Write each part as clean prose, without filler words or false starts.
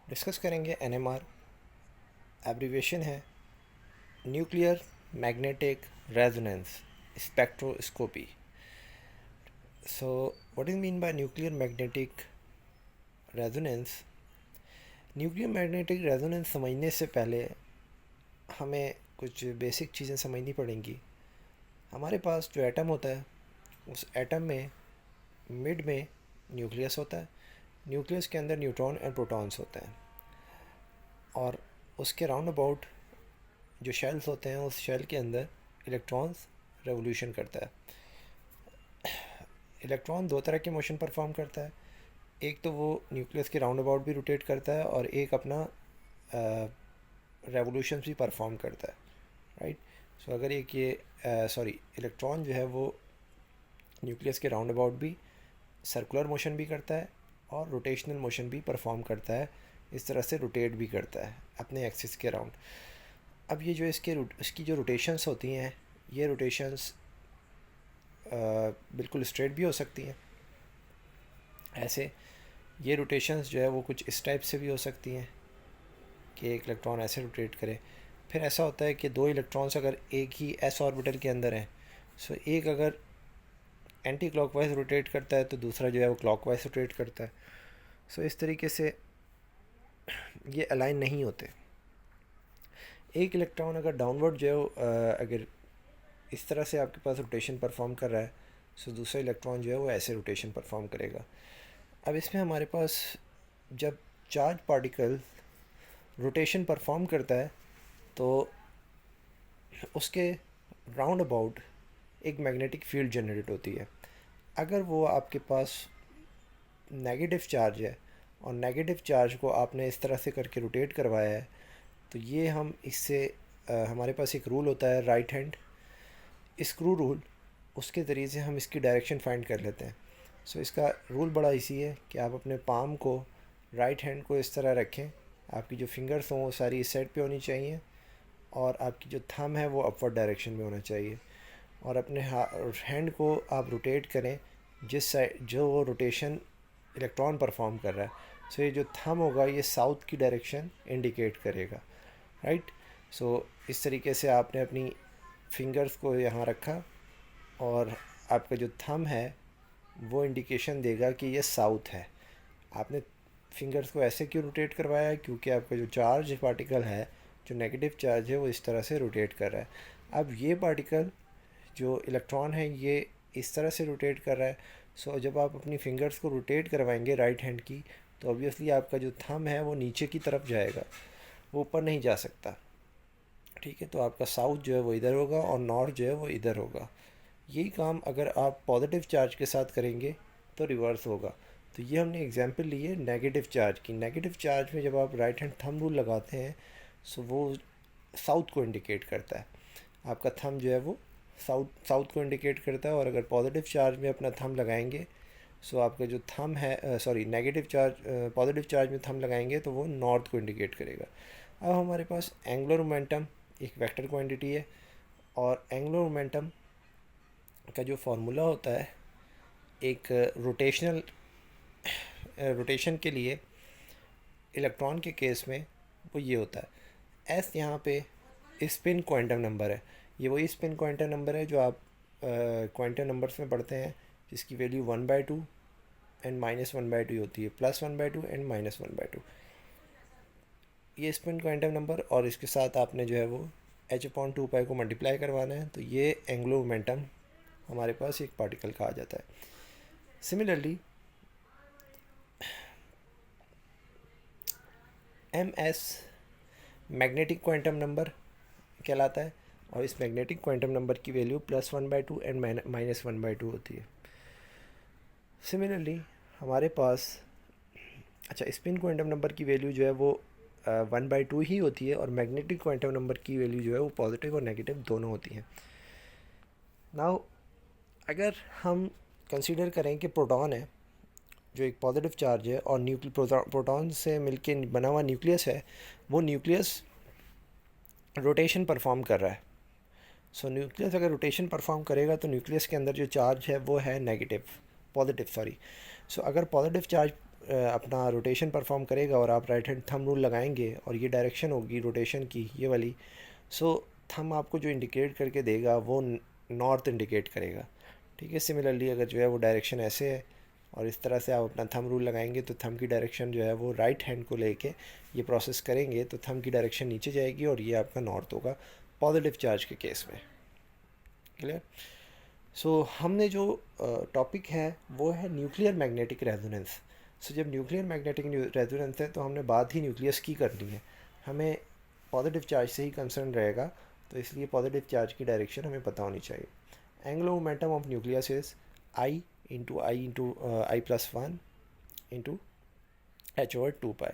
Discuss करेंगे NMR. Abbreviation है nuclear magnetic resonance spectroscopy. So what is mean by nuclear magnetic resonance? Nuclear magnetic resonance समझने से पहले हमें कुछ बेसिक चीज़ें समझनी पड़ेंगी। हमारे पास जो एटम होता है, उस एटम में मिड में न्यूक्लियस होता है। न्यूक्लियस के अंदर न्यूट्रॉन और प्रोटॉन्स होते हैं, और उसके राउंड अबाउट जो शेल्स होते हैं, उस शेल के अंदर इलेक्ट्रॉन्स रेवोल्यूशन करता है। इलेक्ट्रॉन दो तरह के मोशन परफॉर्म करता है। एक तो वो न्यूक्लियस के राउंड अबाउट भी रोटेट करता है, और एक अपना रेवोल्यूशन भी परफॉर्म करता है, राइट। सो अगर एक ये इलेक्ट्रॉन जो है वो न्यूक्लियस के राउंड अबाउट भी सर्कुलर मोशन भी करता है और रोटेशनल मोशन भी परफॉर्म करता है। इस तरह से रोटेट भी करता है अपने एक्सिस के राउंड। अब ये जो इसकी जो रोटेशंस होती हैं, ये रोटेशंस बिल्कुल स्ट्रेट भी हो सकती हैं। ऐसे ये रोटेशंस जो है वो कुछ इस टाइप से भी हो सकती हैं कि एक इलेक्ट्रॉन ऐसे रोटेट करे। फिर ऐसा होता है कि दो इलेक्ट्रॉन्स अगर एक ही एस ऑर्बिटल के अंदर हैं, सो एक अगर एंटी क्लॉकवाइज रोटेट करता है तो दूसरा जो है वो क्लॉकवाइज रोटेट करता है। सो इस तरीके से ये अलाइन नहीं होते। एक इलेक्ट्रॉन अगर डाउनवर्ड जो है अगर इस तरह से आपके पास रोटेशन परफॉर्म कर रहा है, सो दूसरा इलेक्ट्रॉन जो है वो ऐसे रोटेशन परफॉर्म करेगा। अब इसमें हमारे पास जब चार्ज पार्टिकल रोटेशन परफॉर्म करता है तो उसके राउंड अबाउट एक मैग्नेटिक फील्ड जनरेट होती है। अगर वो आपके पास नेगेटिव चार्ज है और नेगेटिव चार्ज को आपने इस तरह से करके रोटेट करवाया है, तो ये हम इससे हमारे पास एक रूल होता है राइट हैंड स्क्रू रूल। उसके ज़रिए से हम इसकी डायरेक्शन फाइंड कर लेते हैं। सो इसका रूल बड़ा इसी है कि आप अपने पाम को, राइट हैंड को इस तरह रखें, आपकी जो फिंगर्स हों वो सारी इस साइड पे होनी चाहिए, और आपकी जो थंब है वो अपवर्ड डायरेक्शन में होना चाहिए। और अपने हैंड को आप रोटेट करें जिस साइड जो वो रोटेशन इलेक्ट्रॉन परफॉर्म कर रहा है। सो ये जो थंब होगा ये साउथ की डायरेक्शन इंडिकेट करेगा, राइट। सो इस तरीके से आपने अपनी फिंगर्स को यहाँ रखा, और आपका जो थंब है वो इंडिकेशन देगा कि ये साउथ है। आपने फिंगर्स को ऐसे क्यों रोटेट करवाया है? क्योंकि आपका जो चार्ज पार्टिकल है, जो नेगेटिव चार्ज है, वो इस तरह से रोटेट कर रहा है। अब ये पार्टिकल जो इलेक्ट्रॉन है ये इस तरह से रोटेट कर रहा है। सो जब आप अपनी फिंगर्स को रोटेट करवाएंगे राइट हैंड की, तो ऑब्वियसली आपका जो थंब है वो नीचे की तरफ जाएगा, वो ऊपर नहीं जा सकता, ठीक है। तो आपका साउथ जो है वो इधर होगा और नॉर्थ जो है वो इधर होगा। यही काम अगर आप पॉजिटिव चार्ज के साथ करेंगे तो रिवर्स होगा। तो ये हमने एग्जांपल ली है नेगेटिव चार्ज की। नेगेटिव चार्ज में जब आप राइट हैंड थंब रूल लगाते हैं, सो वो साउथ को इंडिकेट करता है। आपका थंब जो है वो साउथ साउथ को इंडिकेट करता है। और अगर पॉजिटिव चार्ज में अपना थंब लगाएंगे, सो आपका जो थंब है नेगेटिव चार्ज पॉजिटिव चार्ज में थंब लगाएंगे तो वो नॉर्थ को इंडिकेट करेगा। अब हमारे पास एंगुलर मोमेंटम एक वेक्टर क्वांटिटी है, और एंगुलर मोमेंटम का जो फार्मूला होता है एक रोटेशन के लिए इलेक्ट्रॉन के केस में वो ये होता है एस। यहाँ पे स्पिन क्वांटम नंबर है। ये वही स्पिन क्वांटम नंबर है जो आप क्वांटम नंबर्स में पढ़ते हैं, जिसकी वैल्यू 1/2 एंड -1/2 होती है, +1/2 एंड -1/2। ये स्पिन क्वांटम नंबर, और इसके साथ आपने जो है वो h/2π को मल्टीप्लाई करवाना है, तो ये एंगुलर मोमेंटम हमारे पास एक पार्टिकल का आ जाता है। Similarly ms magnetic quantum number कहलाता है, और इस मैग्नेटिक क्वांटम नंबर की वैल्यू +1/2 एंड -1/2 होती है। सिमिलरली हमारे पास स्पिन क्वांटम नंबर की वैल्यू जो है वो 1/2 ही होती है, और मैग्नेटिक क्वांटम नंबर की वैल्यू जो है वो पॉजिटिव और नेगेटिव दोनों होती हैं। नाउ अगर हम कंसीडर करें कि प्रोटॉन है जो एक पॉजिटिव चार्ज है, और प्रोटॉन से मिलके बना हुआ न्यूक्लियस है, वो न्यूक्लियस रोटेशन परफॉर्म कर रहा है। सो न्यूक्लियस अगर रोटेशन परफॉर्म करेगा तो न्यूक्लियस के अंदर जो चार्ज है वो है नेगेटिव, पॉजिटिव सॉरी। सो अगर पॉजिटिव चार्ज अपना रोटेशन परफॉर्म करेगा और आप राइट हैंड थंब रूल लगाएंगे और ये डायरेक्शन होगी रोटेशन की ये वाली, सो थंब आपको जो इंडिकेट करके देगा वो नॉर्थ इंडिकेट करेगा। ठीक है, सिमिलरली अगर जो है वो डायरेक्शन ऐसे है और इस तरह से आप अपना थंब रूल लगाएंगे तो थंब की डायरेक्शन जो है वो राइट हैंड को लेके ये प्रोसेस करेंगे तो थंब की डायरेक्शन नीचे जाएगी और ये आपका नॉर्थ होगा पॉजिटिव चार्ज के केस में। क्लियर? सो हमने जो टॉपिक है वो है न्यूक्लियर मैग्नेटिक रेजोनेंस। सो जब न्यूक्लियर मैग्नेटिक रेजोनेंस है तो हमने बात ही न्यूक्लियस की करनी है, हमें पॉजिटिव चार्ज से ही कंसर्न रहेगा, तो इसलिए पॉजिटिव चार्ज की डायरेक्शन हमें पता होनी चाहिए। Angular momentum of nucleus is I + 1 into h/2π।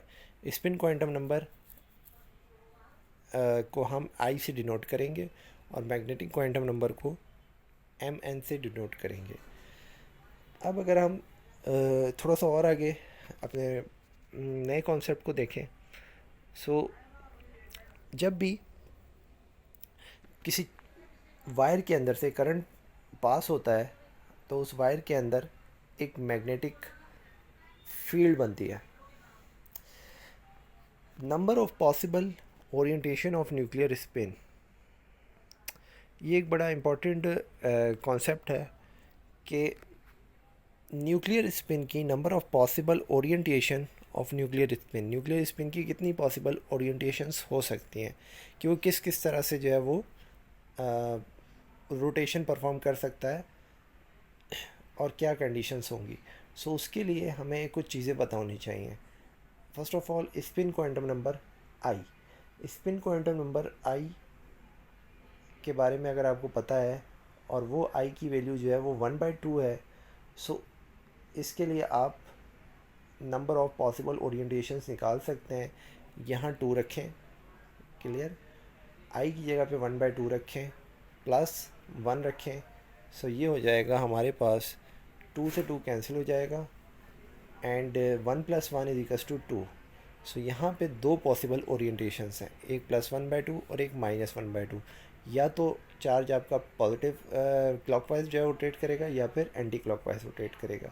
Spin quantum number को हम I से डिनोट करेंगे और मैग्नेटिक क्वांटम नंबर को Mn से डिनोट करेंगे। अब अगर हम थोड़ा सा और आगे अपने नए कॉन्सेप्ट को देखें, सो जब भी किसी वायर के अंदर से करंट पास होता है तो उस वायर के अंदर एक मैग्नेटिक फील्ड बनती है। Number of possible orientation of nuclear spin, ये एक बड़ा इम्पोर्टेंट कॉन्सेप्ट है कि न्यूक्लियर स्पिन की number of possible orientation of nuclear spin की कितनी पॉसिबल ओरिएंटेशंस हो सकती हैं कि वो किस किस तरह से जो है वो रोटेशन परफॉर्म कर सकता है और क्या कंडीशंस होंगी। सो उसके लिए हमें कुछ चीज़ें पता होनी चाहिए। First of all spin quantum number I. Spin quantum number I के बारे में अगर आपको पता है और वो आई की वैल्यू जो है वो 1/2 है, सो इसके लिए आप नंबर ऑफ पॉसिबल ओरिएंटेशंस निकाल सकते हैं। यहाँ 2 रखें, क्लियर, आई की जगह पे 1/2 रखें, +1 रखें, सो ये हो जाएगा हमारे पास 2 से 2 कैंसिल हो जाएगा एंड 1 + 1 = 2। सो यहाँ पे 2 पॉसिबल ओरिएंटेशंस हैं, एक +1/2 और एक -1/2। या तो चार्ज आपका पॉजिटिव क्लॉकवाइज जो है रोटेट करेगा या फिर एंटी क्लॉकवाइज रोटेट करेगा।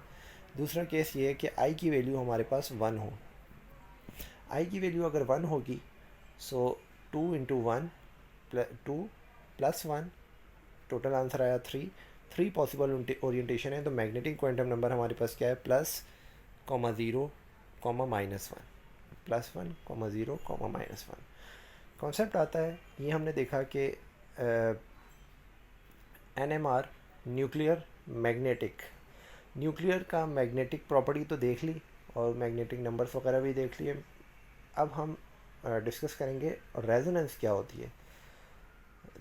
दूसरा केस ये है कि आई की वैल्यू हमारे पास 1 हो। आई की वैल्यू अगर 1 होगी, सो 2 × 1 2 + 1, टोटल आंसर आया 3। 3 पॉसिबल ओरिएंटेशन है, तो मैग्नेटिक क्वांटम नंबर हमारे पास क्या है, +0, -1, +1, 0, -1। कॉन्सेप्ट आता है, ये हमने देखा कि NMR न्यूक्लियर मैग्नेटिक, न्यूक्लियर का मैग्नेटिक प्रॉपर्टी तो देख ली और मैग्नेटिक नंबर्स वगैरह भी देख लिए। अब हम डिस्कस करेंगे रेजोनेंस क्या होती है।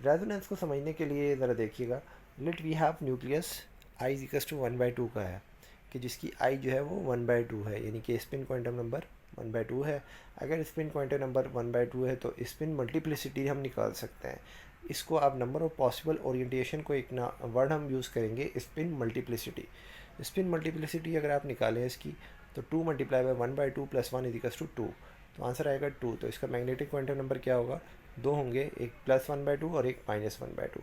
रेजोनेंस को समझने के लिए ज़रा देखिएगा, let we have nucleus I = 1/2 का है कि जिसकी I जो है वो 1/2 है, यानी कि स्पिन क्वांटम नंबर 1/2 है। अगर स्पिन क्वांटम नंबर 1/2 है तो स्पिन मल्टीप्लिसिटी हम निकाल सकते हैं। इसको आप नंबर ऑफ पॉसिबल ओरिएंटेशन को एक ना वर्ड हम यूज़ करेंगे, स्पिन मल्टीप्लिसिटी। स्पिन मल्टीप्लिसिटी अगर आप निकालें इसकी तो 2 × 1/2 + 1 = 2, तो आंसर आएगा 2। तो इसका मैग्नेटिक क्वांटम नंबर क्या होगा, 2 होंगे, एक +1/2 और एक -1/2।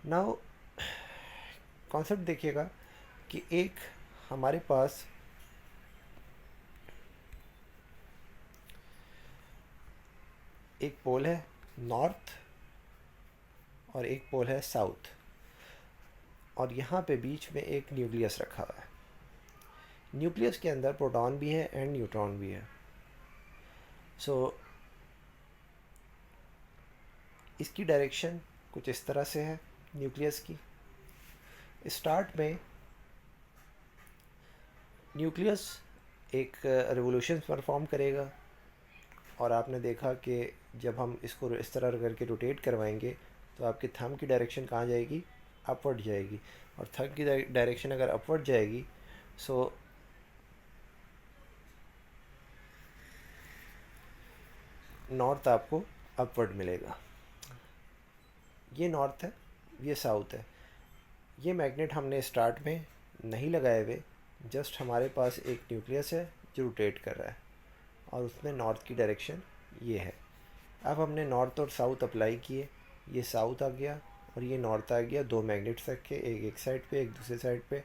नाउ कॉन्सेप्ट देखिएगा कि एक हमारे पास एक पोल है नॉर्थ और एक पोल है साउथ, और यहाँ पे बीच में एक न्यूक्लियस रखा हुआ है। न्यूक्लियस के अंदर प्रोटॉन भी है एंड न्यूट्रॉन भी है। सो इसकी डायरेक्शन कुछ इस तरह से है न्यूक्लियस की। स्टार्ट में न्यूक्लियस एक रेवोल्यूशन परफॉर्म करेगा और आपने देखा कि जब हम इसको इस तरह करके रोटेट करवाएंगे तो आपके थंब की डायरेक्शन कहाँ जाएगी, अपवर्ड जाएगी, और थंब की डायरेक्शन अगर अपवर्ड जाएगी सो नॉर्थ आपको अपवर्ड मिलेगा। ये नॉर्थ है, ये साउथ है। ये मैग्नेट हमने स्टार्ट में नहीं लगाए हुए, जस्ट हमारे पास एक न्यूक्लियस है जो रोटेट कर रहा है और उसमें नॉर्थ की डायरेक्शन ये है। अब हमने नॉर्थ और साउथ अप्लाई किए, ये साउथ आ गया और ये नॉर्थ आ गया। 2 मैग्नेट्स रखे, एक साइड पे एक दूसरे साइड पे।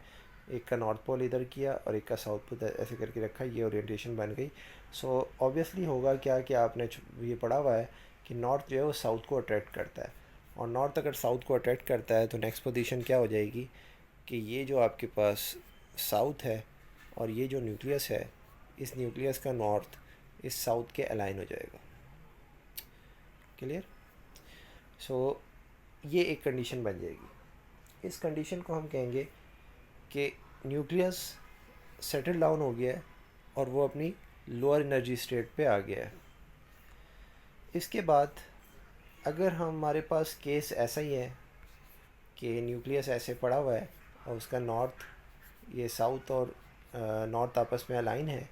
एक का नॉर्थ पोल इधर किया और एक का साउथ पोल ऐसे करके रखा, ये ओरिएंटेशन बन गई। सो ऑब्वियसली होगा क्या कि आपने ये पढ़ा हुआ है कि नॉर्थ जो है वो साउथ को अट्रैक्ट करता है, और नॉर्थ अगर साउथ को अट्रैक्ट करता है तो नेक्स्ट पोजीशन क्या हो जाएगी कि ये जो आपके पास साउथ है और ये जो न्यूक्लियस है, इस न्यूक्लियस का नॉर्थ इस साउथ के अलाइन हो जाएगा। क्लियर? सो ये एक कंडीशन बन जाएगी। इस कंडीशन को हम कहेंगे कि न्यूक्लियस सेटल डाउन हो गया है और वो अपनी लोअर एनर्जी स्टेट पे आ गया है। इसके बाद अगर हमारे पास केस ऐसा ही है कि न्यूक्लियस ऐसे पड़ा हुआ है और उसका नॉर्थ, ये साउथ और नॉर्थ आपस में अलाइन है,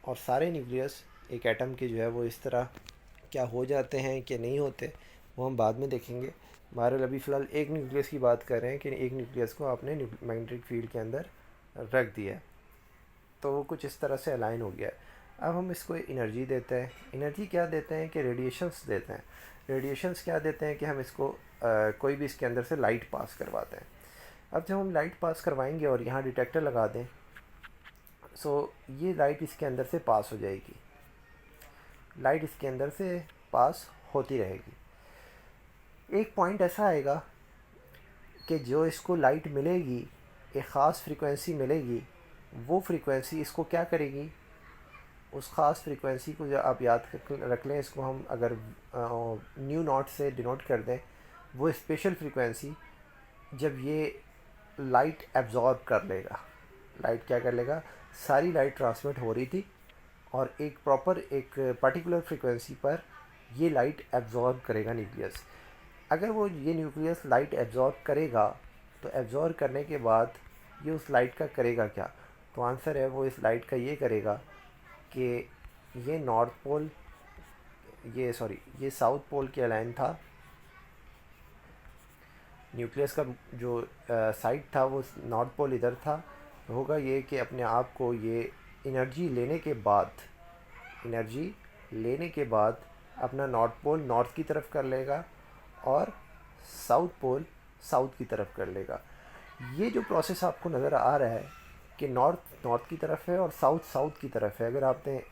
और सारे न्यूक्लियस एक एटम के जो है वो इस तरह क्या हो जाते हैं कि नहीं होते, वो हम बाद में देखेंगे। बहरहाल अभी फ़िलहाल एक न्यूक्लियस की बात कर रहे हैं कि एक न्यूक्लियस को आपने मैग्नेटिक फील्ड के अंदर रख दिया है, तो वो कुछ इस तरह से अलाइन हो गया है। अब हम इसको एनर्जी देते हैं। एनर्जी क्या देते हैं कि रेडिएशंस देते हैं। रेडिएशंस क्या देते हैं कि हम इसको कोई भी इसके अंदर से लाइट पास करवाते हैं। अब जब हम लाइट पास करवाएंगे और यहाँ डिटेक्टर लगा दें, सो ये लाइट इसके अंदर से पास हो जाएगी, लाइट इसके अंदर से पास होती रहेगी। एक पॉइंट ऐसा आएगा कि जो इसको लाइट मिलेगी, एक ख़ास फ्रीक्वेंसी मिलेगी, वो फ्रीक्वेंसी इसको क्या करेगी, उस ख़ास फ्रीक्वेंसी को जो आप याद रख लें, इसको हम अगर न्यू नॉट से डिनोट कर दें, वो स्पेशल फ्रीक्वेंसी जब ये लाइट एब्जॉर्ब कर लेगा, लाइट क्या कर लेगा, सारी लाइट ट्रांसमिट हो रही थी और एक प्रॉपर एक पर्टिकुलर फ्रीक्वेंसी पर ये लाइट एब्जॉर्ब करेगा न्यूक्लियस। अगर वो ये न्यूक्लियस लाइट एब्जॉर्ब करेगा तो एब्जॉर्ब करने के बाद ये उस लाइट का करेगा क्या, तो आंसर है वो इस लाइट का ये करेगा कि ये नॉर्थ पोल, ये साउथ पोल के अलाइन था, न्यूक्लियस का जो साइड था वो नॉर्थ पोल इधर था, तो होगा ये कि अपने आप को ये एनर्जी लेने के बाद अपना नॉर्थ पोल नॉर्थ की तरफ कर लेगा और साउथ पोल साउथ की तरफ कर लेगा। ये जो प्रोसेस आपको नज़र आ रहा है कि नॉर्थ नॉर्थ की तरफ है और साउथ साउथ की तरफ है। अगर आपने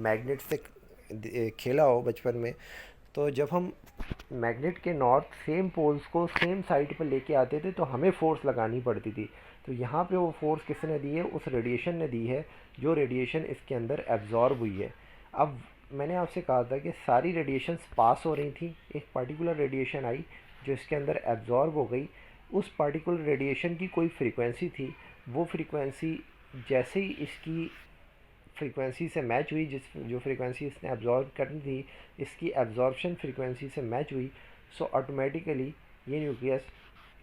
मैग्नेट से खेला हो बचपन में, तो जब हम मैग्नेट के नॉर्थ सेम पोल्स को सेम साइड पर लेके आते थे तो हमें फोर्स लगानी पड़ती थी। तो यहाँ पे वो फोर्स किसने दी है, उस रेडिएशन ने दी है, जो रेडिएशन इसके अंदर एब्जॉर्ब हुई है। अब मैंने आपसे कहा था कि सारी रेडिएशंस पास हो रही थी, एक पर्टिकुलर रेडिएशन आई जो इसके अंदर एब्जॉर्ब हो गई। उस पर्टिकुलर रेडिएशन की कोई फ्रीक्वेंसी थी, वो फ्रीक्वेंसी जैसे ही इसकी फ्रीक्वेंसी से मैच हुई, जो फ्रीक्वेंसी इसने एब्जॉर्ब करनी थी, इसकी एब्जॉर्प्शन फ्रीक्वेंसी से मैच हुई, सो ऑटोमेटिकली ये न्यूक्लियस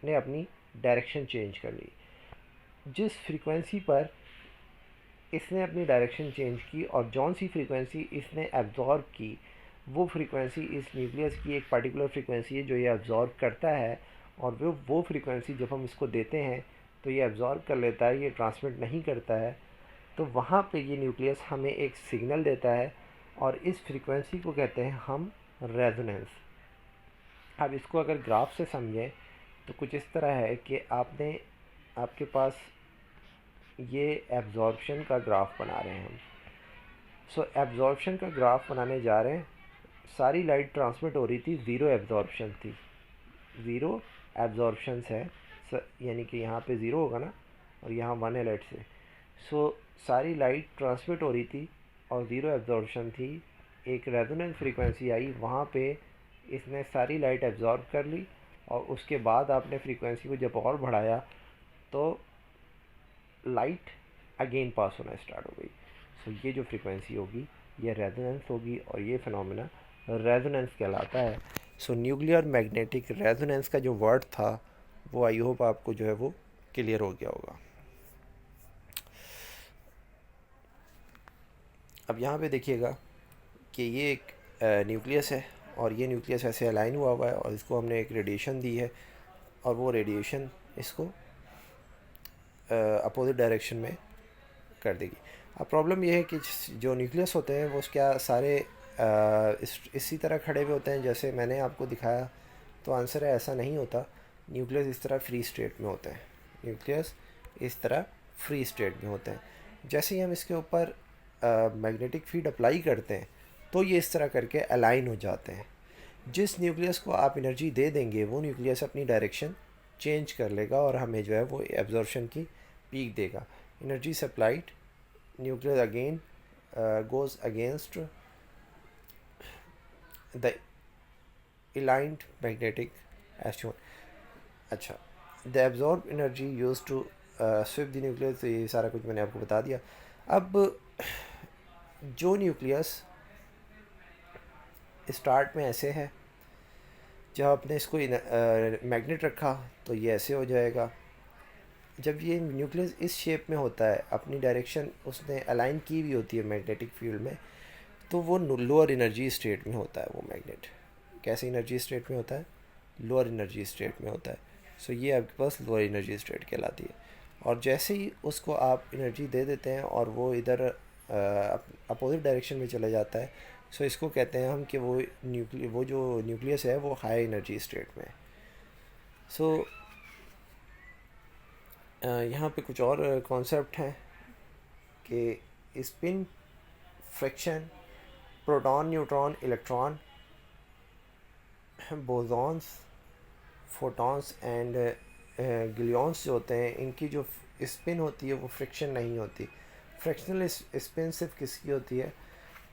ने अपनी डायरेक्शन चेंज कर ली। जिस फ्रीक्वेंसी पर इसने अपनी डायरेक्शन चेंज की और जौन सी फ्रीक्वेंसी इसने एब्जॉर्ब की, वो फ्रीक्वेंसी इस न्यूक्लियस की एक पर्टिकुलर फ्रीक्वेंसी है जो ये एब्जॉर्ब करता है, और वो फ्रीक्वेंसी जब हम इसको देते हैं तो ये एब्जॉर्ब कर लेता है, ये ट्रांसमिट नहीं करता है। तो वहाँ पे ये न्यूक्लियस हमें एक सिग्नल देता है और इस फ्रीक्वेंसी को कहते हैं हम रेजोनेंस। अब इसको अगर ग्राफ से समझें तो कुछ इस तरह है कि आपके पास ये एब्जॉर्प्शन का ग्राफ बना रहे हैं हम। सो एब्जॉर्प्शन का ग्राफ बनाने जा रहे हैं। सारी लाइट ट्रांसमिट हो रही थी, ज़ीरो एब्जॉर्प्शन थी, ज़ीरो एब्जॉर्प्शंस है, यानी कि यहाँ पे ज़ीरो होगा ना और यहाँ वन है लाइट से। सो सारी लाइट ट्रांसमिट हो रही थी और ज़ीरो एब्जॉर्प्शन थी। एक रेजोनेंस फ्रीक्वेंसी आई, वहाँ पे इसने सारी लाइट एब्जॉर्ब कर ली और उसके बाद आपने फ्रीक्वेंसी को जब और बढ़ाया तो लाइट अगेन पास होना स्टार्ट हो गई। सो ये जो फ्रीक्वेंसी होगी ये रेजोनेंस होगी और ये फिनोमेना रेजोनेंस कहलाता है। सो न्यूक्लियर मैग्नेटिक रेजोनेंस का जो वर्ड था वो आई होप आपको जो है वो क्लियर हो गया होगा। अब यहाँ पे देखिएगा कि ये एक न्यूक्लियस है और ये न्यूक्लियस ऐसे अलाइन हुआ हुआ है और इसको हमने एक रेडिएशन दी है और वो रेडिएशन इसको अपोजिट डायरेक्शन में कर देगी। अब प्रॉब्लम ये है कि जो न्यूक्लियस होते हैं वो क्या सारे इसी तरह खड़े हुए होते हैं जैसे मैंने आपको दिखाया, तो आंसर है ऐसा नहीं होता। न्यूक्लियस इस तरह फ्री स्टेट में होते हैं, न्यूक्लियस इस तरह फ्री स्टेट में होते हैं। जैसे ही हम इसके ऊपर मैग्नेटिक फील्ड अप्लाई करते हैं तो ये इस तरह करके अलाइन हो जाते हैं। जिस न्यूक्लियस को आप एनर्जी दे देंगे वो न्यूक्लियस अपनी डायरेक्शन चेंज कर लेगा और हमें जो है वो एब्जॉर्प्शन की पीक देगा। Energy supplied nucleus again goes against the aligned magnetic as shown। अच्छा, the absorb energy use to sweep the nucleus, ये सारा कुछ मैंने आपको बता दिया। अब जो न्यूक्लियस स्टार्ट में ऐसे है, जब आपने इसको मैग्नेट रखा तो ये ऐसे हो जाएगा। जब ये न्यूक्लियस इस शेप में होता है, अपनी डायरेक्शन उसने अलाइन की हुई होती है मैग्नेटिक फील्ड में, तो वो लोअर एनर्जी स्टेट में होता है वो मैग्नेट। कैसे एनर्जी स्टेट में होता है? लोअर एनर्जी स्टेट में होता है। सो ये आपके पास लोअर एनर्जी स्टेट कहलाती है। और जैसे ही उसको आप एनर्जी दे देते हैं और वो इधर अपोजिट डायरेक्शन में चला जाता है, सो इसको कहते हैं हम कि वो जो न्यूक्लियस है वो हाई एनर्जी स्टेट में है। सो यहाँ पे कुछ और कॉन्सेप्ट हैं कि spin, friction, proton, neutron, electron, bosons, photons and gluons जो होते हैं, इनकी जो स्पिन होती है वो फ्रिक्शन नहीं होती। फ्रिक्शनल स्पिन सिर्फ किसकी होती है?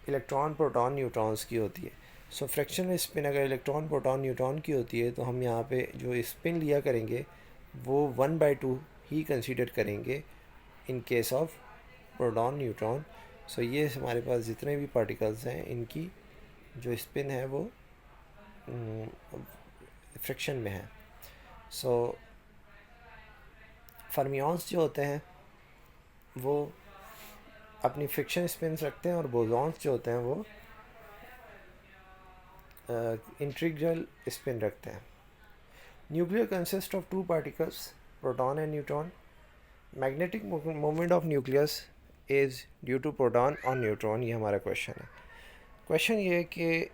इलेक्ट्रॉन, प्रोटॉन, न्यूट्रॉन्स की होती है। सो फ्रिक्शनल स्पिन अगर इलेक्ट्रॉन, प्रोटॉन, न्यूट्रॉन की होती है तो हम यहाँ पे जो स्पिन लिया करेंगे वो 1/2 ही कंसीडर करेंगे in case of proton, neutron. So ये हमारे पास जितने भी पार्टिकल्स हैं इनकी जो स्पिन है वो फ्रिक्शन में है। सो फर्मियॉन्स जो होते हैं वो अपनी फ्रिक्शन स्पिन रखते हैं और बोसॉन्स जो होते हैं वो इंटीग्रल स्पिन रखते हैं। Nuclear consist of 2 particles, proton and neutron. Magnetic moment of nucleus is due to proton और न्यूट्रॉन। ये हमारा क्वेश्चन है। क्वेश्चन ये है कि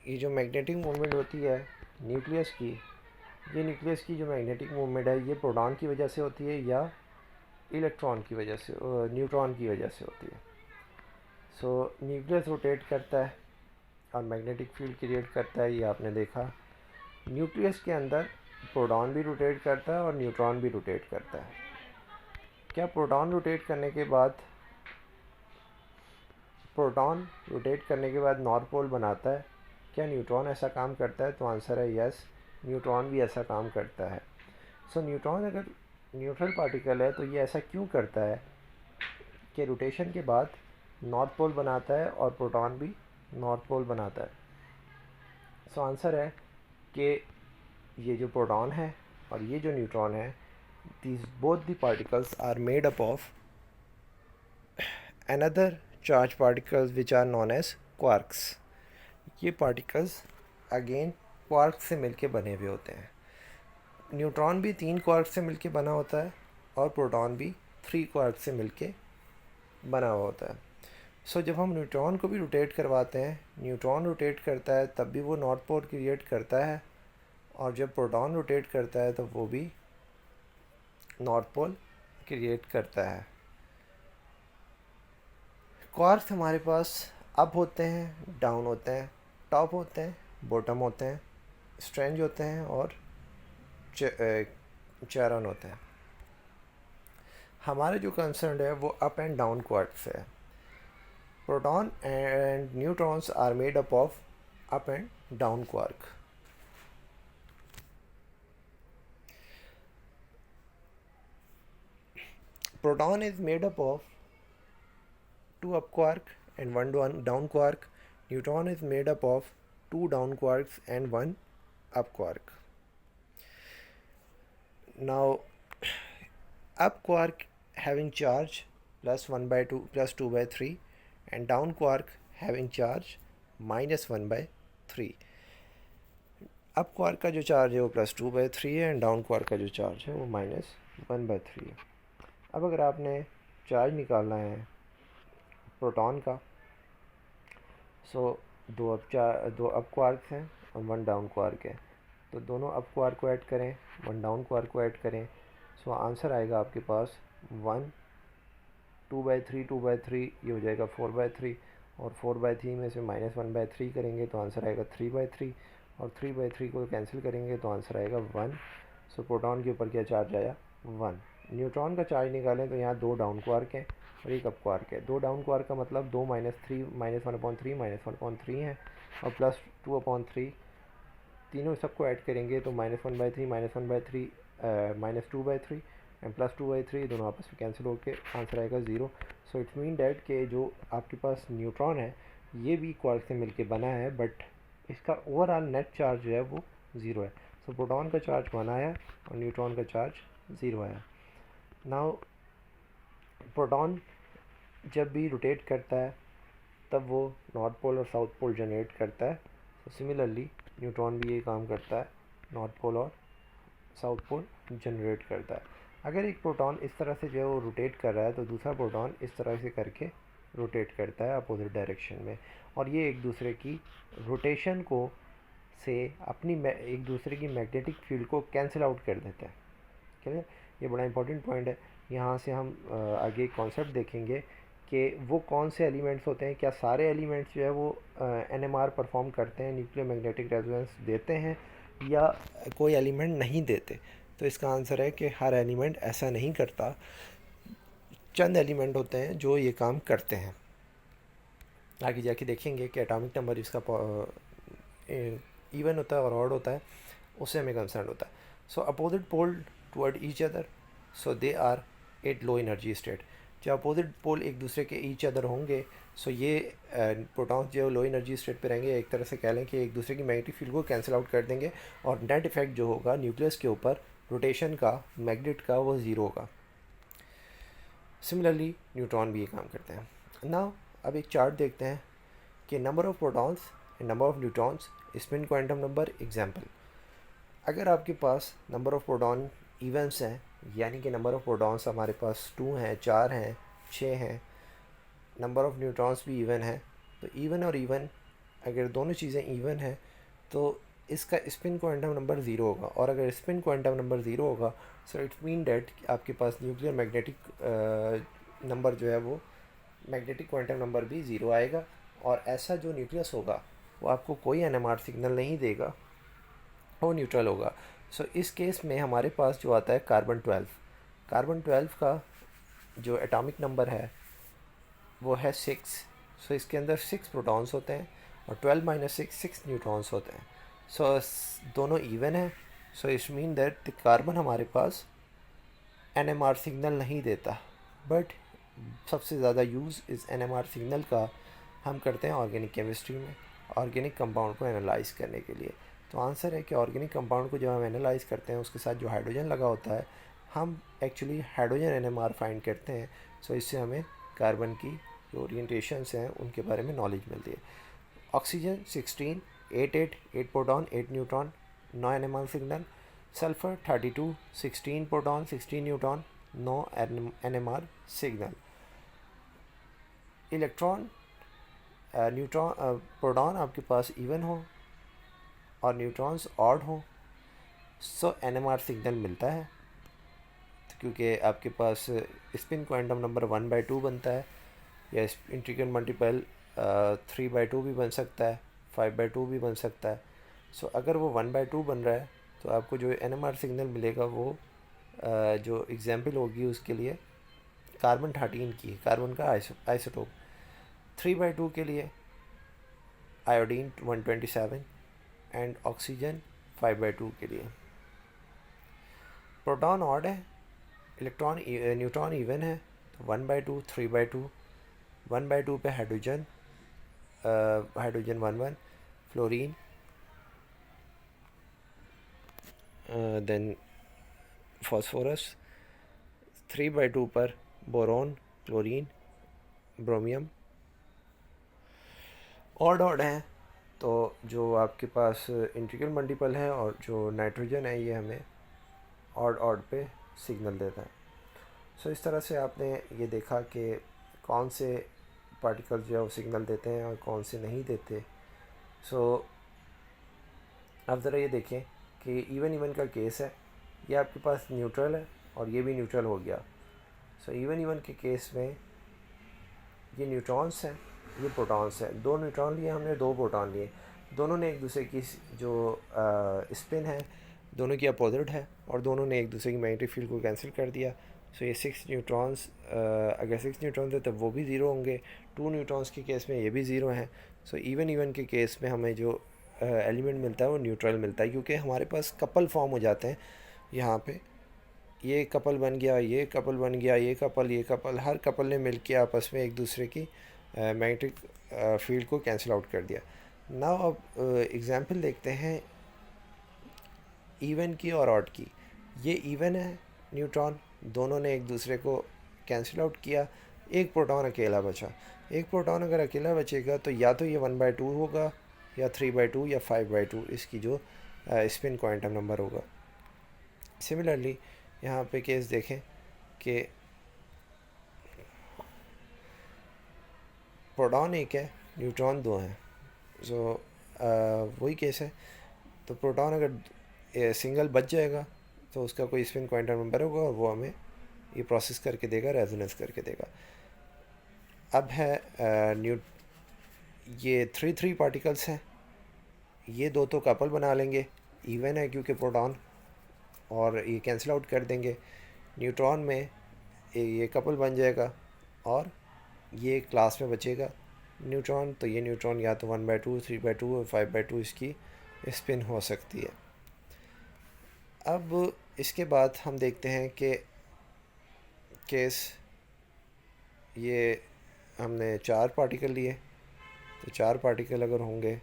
ये जो मैग्नेटिक मूवमेंट होती है न्यूक्लियस की, ये न्यूक्लियस की जो मैग्नेटिक मूवमेंट है ये प्रोटॉन की वजह से होती है या इलेक्ट्रॉन की वजह से, न्यूट्रॉन की वजह से होती है। सो न्यूक्लियस रोटेट करता है और मैग्नेटिक फील्ड क्रिएट करता है, ये आपने देखा। न्यूक्लियस के अंदर प्रोटॉन भी रोटेट करता है और न्यूट्रॉन भी रोटेट करता है। क्या प्रोटॉन रोटेट करने के बाद नॉर्थ पोल बनाता है? क्या न्यूट्रॉन ऐसा काम करता है? तो आंसर है यस, न्यूट्रॉन भी ऐसा काम करता है। सो न्यूट्रॉन अगर न्यूट्रल पार्टिकल है तो ये ऐसा क्यों करता है कि रोटेशन के बाद नॉर्थ पोल बनाता है और प्रोटॉन भी नॉर्थ पोल बनाता है? सो आंसर है कि ये जो प्रोटॉन है और ये जो न्यूट्रॉन है, these both the particles are made up of another charged particles which are known as quarks। ये particles again quarks से मिलके बने हुए होते हैं। न्यूट्रॉन भी 3 quarks से मिलके बना होता है और प्रोटॉन भी 3 quarks से मिलके बना हुआ होता है। सो जब हम न्यूट्रॉन को भी रोटेट करवाते हैं, न्यूट्रॉन रोटेट करता है तब भी वो नॉर्थ पोल क्रिएट करता है, और जब प्रोटॉन रोटेट करता है तो वो भी नॉर्थ पोल क्रिएट करता है। क्वार्क्स हमारे पास अप होते हैं, डाउन होते हैं, टॉप होते हैं, बॉटम होते हैं, स्ट्रेंज होते हैं और चैरन होते हैं। हमारे जो कंसर्न है वो अप एंड डाउन क्वार्क्स है। Proton and neutrons are made up of up and down quark. Proton is made up of 2 up quark and 1 down quark. Neutron is made up of 2 down quarks and 1 up quark. Now, up quark having charge plus 1/2 plus 2/3 and down quark having charge minus 1/3। Up quark का जो charge है वो +2/3 है and down quark का जो charge है वो -1/3 है। अब अगर आपने चार्ज निकालना है प्रोटॉन का, सो दो अप क्वार्क हैं और 1 डाउन क्वार्क है, तो दोनों अप क्वार्क को ऐड करें, 1 डाउन क्वार्क को ऐड करें, सो आंसर आएगा आपके पास 1, 2/3, 2/3 ये हो जाएगा 4/3, और 4/3 में से -1/3 करेंगे तो आंसर आएगा 3/3, और 3/3 को कैंसिल करेंगे तो आंसर आएगा 1। सो प्रोटॉन के ऊपर क्या चार्ज आया? 1। न्यूट्रॉन का चार्ज निकालें तो यहाँ 2 डाउन क्वार्क हैं और एक अप क्वार्क है। 2 डाउन क्वार्क का मतलब 2 -3 -1/3 -1/3 है, और +2/3, तीनों सबको ऐड करेंगे तो -1/3 -1/3 -2/3 एंड +2/3, दोनों आपस में कैंसिल होकर आंसर आएगा 0। सो इट्स मीन डैट के जो आपके पास न्यूट्रॉन है ये भी क्वार्क से मिलके बना है, बट इसका ओवरऑल नेट चार्ज जो है वो 0 है। सो प्रोटॉन का चार्ज 1 आया और न्यूट्रॉन का चार्ज 0 आया। नाउ प्रोटॉन जब भी रोटेट करता है तब वो नॉर्थ पोल और साउथ पोल जनरेट करता है। तो सिमिलरली न्यूट्रॉन भी ये काम करता है, नॉर्थ पोल और साउथ पोल जनरेट करता है। अगर एक प्रोटॉन इस तरह से जो है वो रोटेट कर रहा है तो दूसरा प्रोटॉन इस तरह से करके रोटेट करता है अपोजिट डायरेक्शन में, और ये एक दूसरे की रोटेशन को से अपनी एक दूसरे की मैग्नेटिक फील्ड को कैंसिल आउट कर देते हैं। क्लियर? ये बड़ा इंपॉर्टेंट पॉइंट है। यहाँ से हम आगे कॉन्सेप्ट देखेंगे कि वो कौन से एलिमेंट्स होते हैं, क्या सारे एलिमेंट्स जो है वो एनएमआर परफॉर्म करते हैं, न्यूक्लियर मैग्नेटिक रेजोनेंस देते हैं, या कोई एलिमेंट नहीं देते। तो इसका आंसर है कि हर एलिमेंट ऐसा नहीं करता, चंद एलिमेंट होते हैं जो ये काम करते हैं। आगे जाके देखेंगे कि एटॉमिक नंबर इसका इवन होता है और ऑड होता है, उससे हमें कंसर्न होता है। So opposite pole toward each other, so they are at low energy state. जब अपोजिट पोल एक दूसरे के ईच अदर होंगे, सो ये प्रोटॉन्स जो लो एनर्जी स्टेट पे रहेंगे, एक तरह से कह लें कि एक दूसरे की मैग्नेटिक फील्ड को कैंसिल आउट कर देंगे, और नेट इफेक्ट जो होगा न्यूक्लियस के ऊपर रोटेशन का, मैग्नेट का, वो ज़ीरो होगा। सिमिलरली न्यूट्रॉन भी ये काम करते हैं। नाउ अब एक चार्ट देखते हैं कि number of protons and number of neutrons, spin quantum number. Example, अगर आपके पास नंबर ऑफ़ प्रोटॉन इवेंट्स हैं, यानी कि नंबर ऑफ़ प्रोटॉन्स हमारे पास 2 हैं, 4 हैं, 6 हैं, नंबर ऑफ़ न्यूट्रॉन्स भी इवन है, तो इवन और इवन अगर दोनों चीज़ें इवन हैं तो इसका स्पिन क्वांटम नंबर 0 होगा, और अगर स्पिन क्वांटम नंबर 0 होगा सो इट्स मीन डैट आपके पास न्यूक्लियर मैग्नेटिक नंबर जो है वो, मैग्नेटिक क्वांटम नंबर भी 0 आएगा, और ऐसा जो न्यूक्लियस होगा वो आपको कोई एनएमआर सिग्नल नहीं देगा, वो न्यूट्रल होगा। सो इस केस में हमारे पास जो आता है कार्बन 12 का जो एटॉमिक नंबर है वो है 6। सो इसके अंदर 6 प्रोटॉन्स होते हैं, और 12 - 6 6 न्यूट्रॉन्स होते हैं। सो दोनों इवन है। So it's mean that carbon हमारे पास एनएमआर सिग्नल नहीं देता, बट सबसे ज़्यादा यूज़ इस एनएमआर सिग्नल का हम करते हैं ऑर्गेनिक केमिस्ट्री में, ऑर्गेनिक कंपाउंड को एनालाइज करने के लिए। तो आंसर है कि ऑर्गेनिक कंपाउंड को जब हम एनालाइज करते हैं उसके साथ जो हाइड्रोजन लगा होता है, हम एक्चुअली हाइड्रोजन एनएमआर फाइंड करते हैं। सो इससे हमें कार्बन की जो ओरिएंटेशंस हैं उनके बारे में नॉलेज मिलती है। Oxygen 16, 8 proton, 8 neutron, 9 NMR signal. Sulphur 32, 16 proton, 16 neutron, 9 NMR signal. Electron, neutron, proton आपके पास इवन हो और न्यूट्रॉन्स ऑड हो, सो एनएमआर सिग्नल मिलता है, क्योंकि आपके पास स्पिन क्वांटम नंबर 1/2 बनता है, या इंटीग्रल मल्टीपल 3/2 भी बन सकता है, 5/2 भी बन सकता है। सो अगर वो 1/2 बन रहा है तो आपको जो एनएमआर सिग्नल मिलेगा वो जो एग्जाम्पल होगी उसके लिए कार्बन 13 की, कार्बन का आइसोटोप। 3/2 के लिए आयोडीन 127 एंड ऑक्सीजन 5/2 के लिए। प्रोटॉन ऑड है, इलेक्ट्रॉन न्यूट्रॉन इवन है, तो 1/2, 3/2, 1/2 पे hydrogen, hydrogen 1 fluorine, then phosphorus. 3/2 पर बोरॉन, क्लोरीन, ब्रोमियम। ऑड है तो जो आपके पास इंटीग्रल मल्टीपल है और जो नाइट्रोजन है ये हमें ऑड पे सिग्नल देता है। सो इस तरह से आपने ये देखा कि कौन से पार्टिकल्स जो है वो सिग्नल देते हैं और कौन से नहीं देते। सो अब ज़रा ये देखें कि इवन का केस है, ये आपके पास न्यूट्रल है और ये भी न्यूट्रल हो गया। सो इवन इवन के केस में ये न्यूट्रॉन्स हैं, ये प्रोटॉन्स हैं। दो न्यूट्रॉन लिए हमने, दो प्रोटॉन लिए, दोनों ने एक दूसरे की जो स्पिन है दोनों की अपोजिट है और दोनों ने एक दूसरे की मैग्नेटिक फील्ड को कैंसिल कर दिया। सो ये 6 न्यूट्रॉन्स, अगर 6 न्यूट्रॉन्स है तब वो भी ज़ीरो होंगे, 2 न्यूट्रॉन्स के केस में ये भी ज़ीरो हैं। सो इवन इवन के केस में हमें जो एलिमेंट मिलता है वो न्यूट्रल मिलता है, क्योंकि हमारे पास कपल फॉर्म हो जाते हैं। यहाँ पे ये कपल बन गया, ये कपल बन गया, ये कपल, हर कपल ने मिलके आपस में एक दूसरे की मैग्नेटिक फील्ड को कैंसिल आउट कर दिया। नाउ अब एग्जांपल देखते हैं इवन की और ऑड की। ये इवन है, न्यूट्रॉन दोनों ने एक दूसरे को कैंसिल आउट किया, एक प्रोटॉन अकेला बचा। एक प्रोटॉन अगर अकेला बचेगा तो या तो ये 1/2 होगा, या 3/2, या 5/2 इसकी जो स्पिन क्वांटम नंबर होगा। सिमिलरली यहाँ पे केस देखें कि प्रोटॉन एक है, न्यूट्रॉन दो हैं। सो वही केस है। तो प्रोटॉन अगर सिंगल बच जाएगा तो उसका कोई स्पिन क्वांटम नंबर होगा और वो हमें ये प्रोसेस करके देगा, रेजोनेंस करके देगा। अब है ये 3 पार्टिकल्स हैं, ये दो तो कपल बना लेंगे, इवन है क्योंकि प्रोटॉन, और ये कैंसिल आउट कर देंगे। न्यूट्रॉन में ये कपल बन जाएगा और ये क्लास में बचेगा न्यूट्रॉन। तो ये न्यूट्रॉन या तो 1/2, 3/2 और 5/2 इसकी स्पिन हो सकती है। अब इसके बाद हम देखते हैं कि केस ये हमने 4 पार्टिकल लिए, तो 4 पार्टिकल अगर होंगे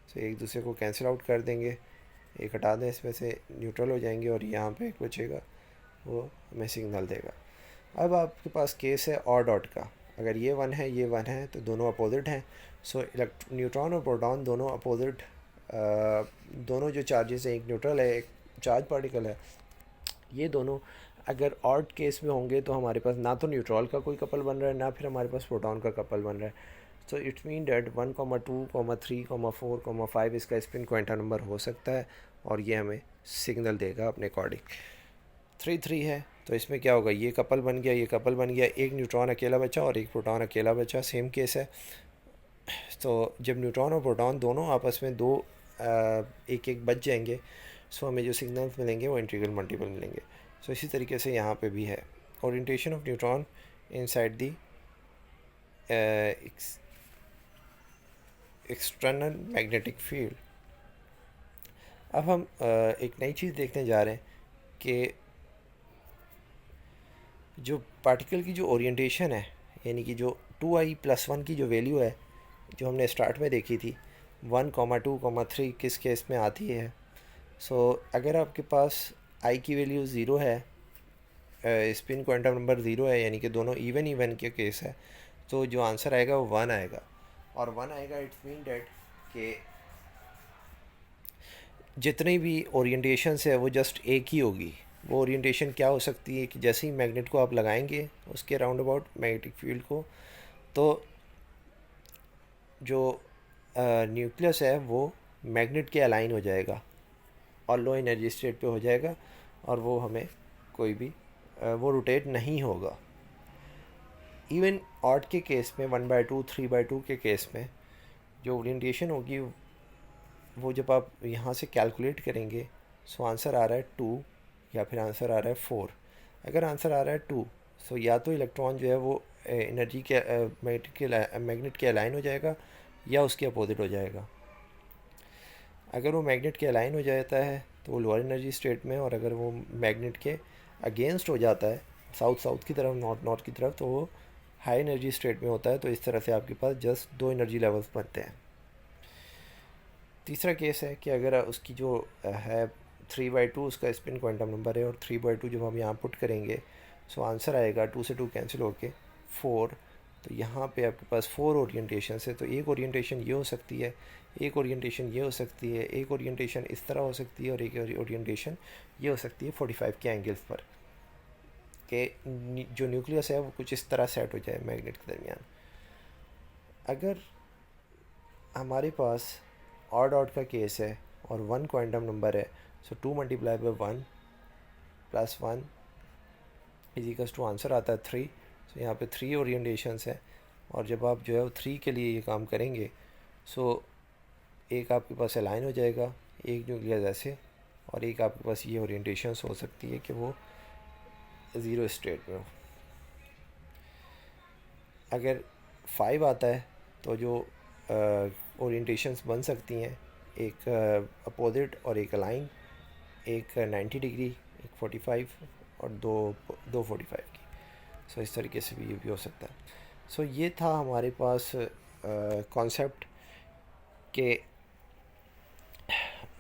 तो एक दूसरे को कैंसिल आउट कर देंगे, एक हटा दें, इसमें से न्यूट्रल हो जाएंगे और यहाँ पे एक बचेगा, वो हमें सिग्नल देगा। अब आपके पास केस है ऑड डॉट का। अगर ये 1 है, ये 1 है, तो दोनों अपोजिट हैं। सो न्यूट्रॉन और प्रोटॉन दोनों अपोजिट, दोनों जो चार्जेस हैं, एक न्यूट्रल है, एक चार्ज पार्टिकल है, ये दोनों अगर ऑड केस में होंगे तो हमारे पास ना तो न्यूट्रॉन का कोई कपल बन रहा है, ना फिर हमारे पास प्रोटॉन का कपल बन रहा है। सो इट्स मीन डैट 1, 2, 3, 4, 5 इसका स्पिन क्वांटम नंबर हो सकता है और ये हमें सिग्नल देगा अपने अकॉर्डिंग। 3 है तो इसमें क्या होगा, ये कपल बन गया, ये कपल बन गया, एक न्यूट्रॉन अकेला बचा और एक प्रोटॉन अकेला बचा, सेम केस है। तो जब न्यूट्रॉन और प्रोटॉन दोनों आपस में दो एक एक बच जाएंगे, सो हमें जो सिग्नल्स मिलेंगे वो इंटीग्रल मल्टीपल मिलेंगे। सो इसी तरीके से यहाँ पे भी है orientation of neutron inside the external magnetic field. अब हम एक नई चीज़ देखने जा रहे हैं कि जो पार्टिकल की जो ओरिएंटेशन है, यानी कि जो 2i+1 की जो वैल्यू है जो हमने स्टार्ट में देखी थी, 1, 2, 3 किस केस में आती है। सो अगर आपके पास i की वैल्यू ज़ीरो है, स्पिन क्वांटम नंबर ज़ीरो है, यानी कि दोनों इवन इवन के केस है, तो जो आंसर आएगा वो 1 आएगा। और 1 आएगा इट्स मीन डैट कि जितनी भी ओरिएंटेशन है वो जस्ट एक ही होगी। वो ओरिएंटेशन क्या हो सकती है कि जैसे ही मैग्नेट को आप लगाएंगे उसके राउंड अबाउट मैग्नेटिक फील्ड को, तो जो न्यूक्लियस है वो मैग्नेट के अलाइन हो जाएगा और लो एनर्जी स्टेट पे हो जाएगा और वो हमें कोई भी वो रोटेट नहीं होगा। इवन ऑड के केस में 1/2, 3/2 के केस में जो ओरिएंटेशन होगी वो जब आप यहाँ से कैलकुलेट करेंगे, सो आंसर आ रहा है 2 या फिर आंसर आ रहा है 4। अगर आंसर आ रहा है 2, सो या तो इलेक्ट्रॉन जो है वो एनर्जी के मैग्नेट के अलाइन हो जाएगा या उसके अपोजिट हो जाएगा। अगर वो मैग्नेट के अलाइन हो जाता है तो वो लोअर एनर्जी स्टेट में, और अगर वो मैग्नेट के अगेंस्ट हो जाता है, साउथ साउथ की तरफ, नॉर्थ नॉर्थ की तरफ, तो वो हाई एनर्जी स्टेट में होता है। तो इस तरह से आपके पास जस्ट 2 एनर्जी लेवल्स बनते हैं। तीसरा केस है कि अगर उसकी जो है 3/2 उसका स्पिन क्वांटम नंबर है और 3/2 जब हम यहाँ पुट करेंगे, सो आंसर आएगा 2 से 2 कैंसिल होके 4। तो यहाँ पे आपके पास 4 ओरिएंटेशन है। तो एक ओरिएंटेशन ये हो सकती है, एक ओरिएंटेशन ये हो सकती है, एक ओरिएंटेशन इस तरह हो सकती है और एक ओरिएंटेशन ये हो सकती है 45 के एंगल्स पर, कि जो न्यूक्लियस है वो कुछ इस तरह सेट हो जाए मैग्नेट के दरमियान। अगर हमारे पास ऑड ऑड का केस है और 1 क्वांटम नंबर है, सो 2 × 1 + 1 इजिकल्स टू आंसर आता है 3। सो यहाँ पे 3 ओरिएंटेशंस है, और जब आप जो है 3 के लिए ये काम करेंगे, सो एक आपके पास अलाइन हो जाएगा, एक न्यूक्लियस ऐसे, और एक आपके पास ये ओरिएंटेशंस हो सकती है कि वो ज़ीरो स्टेट में हो। अगर 5 आता है तो जो ओरिएंटेशंस बन सकती हैं, एक अपोजिट और एक अलाइन, एक 90 डिग्री, एक 45 और दो 45 की। सो इस तरीके से भी ये भी हो सकता है। सो ये था हमारे पास कॉन्सेप्ट के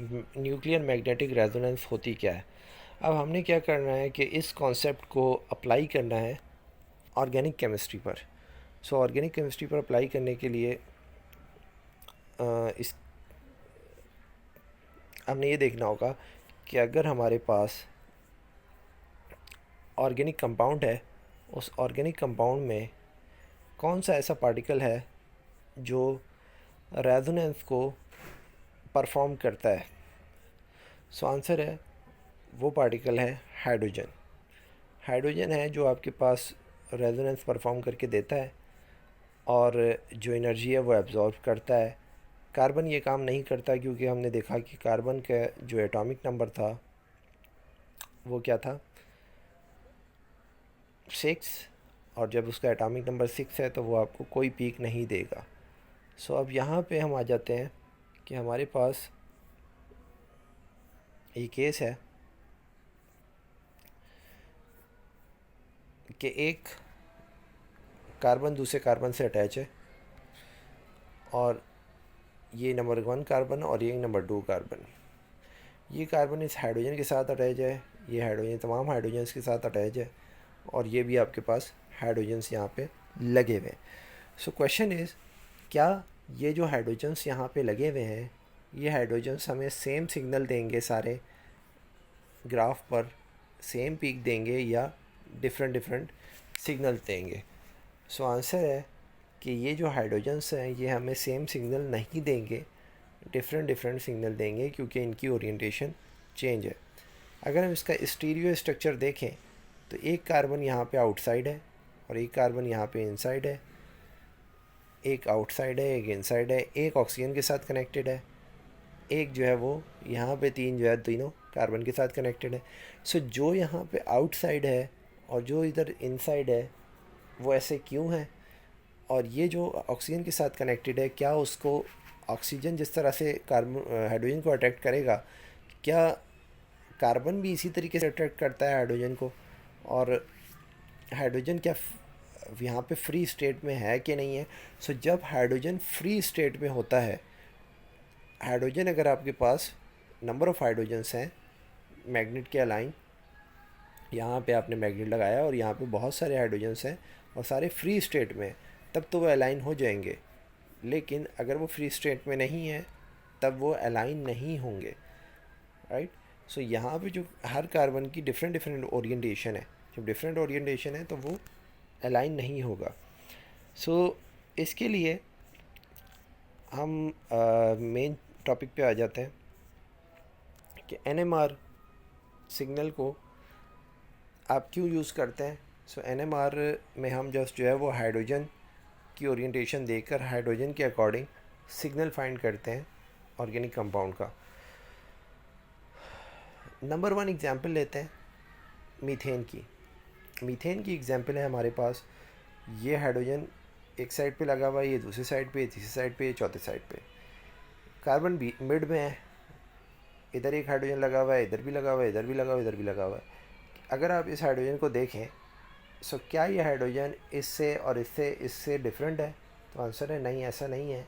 न्यूक्लियर मैग्नेटिक रेजोनेंस होती क्या है। अब हमने क्या करना है कि इस कॉन्सेप्ट को अप्लाई करना है ऑर्गेनिक केमिस्ट्री पर। सो ऑर्गेनिक केमिस्ट्री पर अप्लाई करने के लिए इस हमने ये देखना होगा कि अगर हमारे पास ऑर्गेनिक कंपाउंड है, उस ऑर्गेनिक कंपाउंड में कौन सा ऐसा पार्टिकल है जो रेजोनेंस को परफॉर्म करता है। सो आंसर है, वो पार्टिकल है हाइड्रोजन। हाइड्रोजन है जो आपके पास रेजोनेंस परफॉर्म करके देता है, और जो एनर्जी है वो एब्जॉर्ब करता है। कार्बन ये काम नहीं करता, क्योंकि हमने देखा कि कार्बन का जो एटॉमिक नंबर था वो क्या था, 6, और जब उसका एटॉमिक नंबर 6 है तो वो आपको कोई पीक नहीं देगा। सो अब यहाँ पे हम आ जाते हैं कि हमारे पास ये केस है कि एक कार्बन दूसरे कार्बन से अटैच है, और ये नंबर 1 कार्बन और ये नंबर 2 कार्बन। ये कार्बन इस हाइड्रोजन के साथ अटैच है, ये हाइड्रोजन तमाम हाइड्रोजन्स के साथ अटैच है, और ये भी आपके पास हाइड्रोजन्स यहाँ पे लगे हुए हैं। सो क्वेश्चन इज़, क्या ये जो हाइड्रोजन्स यहाँ पे लगे हुए हैं, ये हाइड्रोजन्स हमें सेम सिग्नल देंगे, सारे ग्राफ पर सेम पीक देंगे, या डिफरेंट डिफरेंट सिग्नल देंगे। सो आंसर है कि ये जो हाइड्रोजन्स हैं ये हमें सेम सिग्नल नहीं देंगे, डिफरेंट डिफरेंट सिग्नल देंगे, क्योंकि इनकी ओरिएंटेशन चेंज है। अगर हम इसका स्टीरियो स्ट्रक्चर देखें तो एक कार्बन यहाँ पे आउटसाइड है और एक कार्बन यहाँ पे इनसाइड है, एक आउटसाइड है एक इनसाइड है, एक ऑक्सीजन के साथ कनेक्टेड है, एक जो है वो यहाँ पे 3 जो है तीनों कार्बन के साथ कनेक्टेड है। सो जो यहाँ पे आउटसाइड है और जो इधर इनसाइड है वो ऐसे क्यों है, और ये जो ऑक्सीजन के साथ कनेक्टेड है, क्या उसको ऑक्सीजन जिस तरह से कार्बन हाइड्रोजन को अट्रैक्ट करेगा, क्या कार्बन भी इसी तरीके से अट्रैक्ट करता है हाइड्रोजन को, और हाइड्रोजन क्या यहाँ पे फ्री स्टेट में है कि नहीं है। सो जब हाइड्रोजन फ्री स्टेट में होता है, हाइड्रोजन अगर आपके पास नंबर ऑफ़ हाइड्रोजन्स हैं मैग्नेट के अलाइन, यहाँ पे आपने मैग्नेट लगाया और यहाँ पे बहुत सारे हाइड्रोजन्स हैं और सारे फ्री स्टेट में, तब तो वो अलाइन हो जाएंगे। लेकिन अगर वो फ्री स्टेट में नहीं है तब वो अलाइन नहीं होंगे, राइट। सो यहाँ पे जो हर कार्बन की डिफरेंट डिफरेंट ओरिएंटेशन है, जब डिफरेंट ओरिएंटेशन है तो वो अलाइन नहीं होगा। सो इसके लिए हम मेन टॉपिक पे आ जाते हैं कि NMR सिग्नल को आप क्यों यूज़ करते हैं। सो NMR में हम जस्ट जो है वो हाइड्रोजन की ओरिएंटेशन देकर हाइड्रोजन के अकॉर्डिंग सिग्नल फाइंड करते हैं ऑर्गेनिक कंपाउंड का। नंबर 1 एग्जांपल लेते हैं मीथेन की। मीथेन की एग्जांपल है हमारे पास, ये हाइड्रोजन एक साइड पे लगा हुआ है, ये दूसरी साइड पे, तीसरी साइड पे, चौथी साइड पे, कार्बन भी मिड में है, इधर एक हाइड्रोजन लगा हुआ है, इधर भी लगा हुआ है, इधर भी लगा हुआ है, इधर भी लगा हुआ है। अगर आप इस हाइड्रोजन को देखें, सो क्या ये हाइड्रोजन इससे और इससे डिफरेंट है, तो आंसर है नहीं, ऐसा नहीं है।